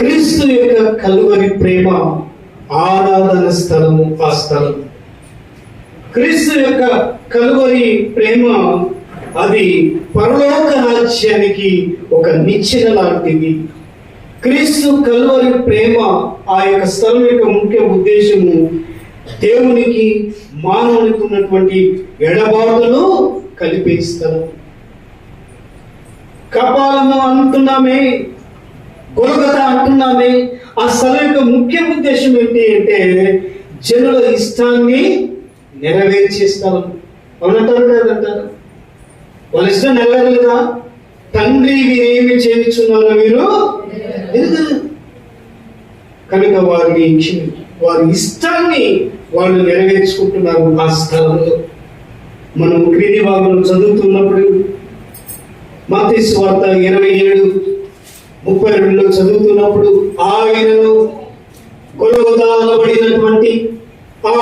క్రీస్తు యొక్క కలువరి ప్రేమ ఆరాధన స్థలము. ఆ స్థలం క్రీస్తు యొక్క కలువరి ప్రేమ అది పరలోక రాజ్యానికి ఒక నిచ్చెన లాంటిది. క్రీస్తు కలువరి ప్రేమ ఆ యొక్క స్థలం యొక్క ముఖ్య ఉద్దేశము దేవునికి మానవునికి ఉన్నటువంటి ఎడబాటును కలిపే స్థలం. కపాలము అంటున్నామే, గొలగొతా అంటున్నామే. ఆ స్థలం యొక్క ముఖ్య ఉద్దేశం ఏంటి అంటే జనుల ఇష్టాన్ని నెరవేర్చే స్థలం. అవునంటారు కదంటారు, వాళ్ళ ఇష్టం నెరవేరలేదా? తండ్రి వీరేమి చేయించున్నారో వీరు ఎదుగు కనుక వారి ఇష్టాన్ని వాళ్ళు నెరవేర్చుకుంటున్నారు ఆ స్థలంలో. మనం క్రింది భాగంలో చదువుతున్నప్పుడు మత్తయి సువార్త 27:32 చదువుతున్నప్పుడు ఆయనను గొలగొతా అనబడినటువంటి ఆ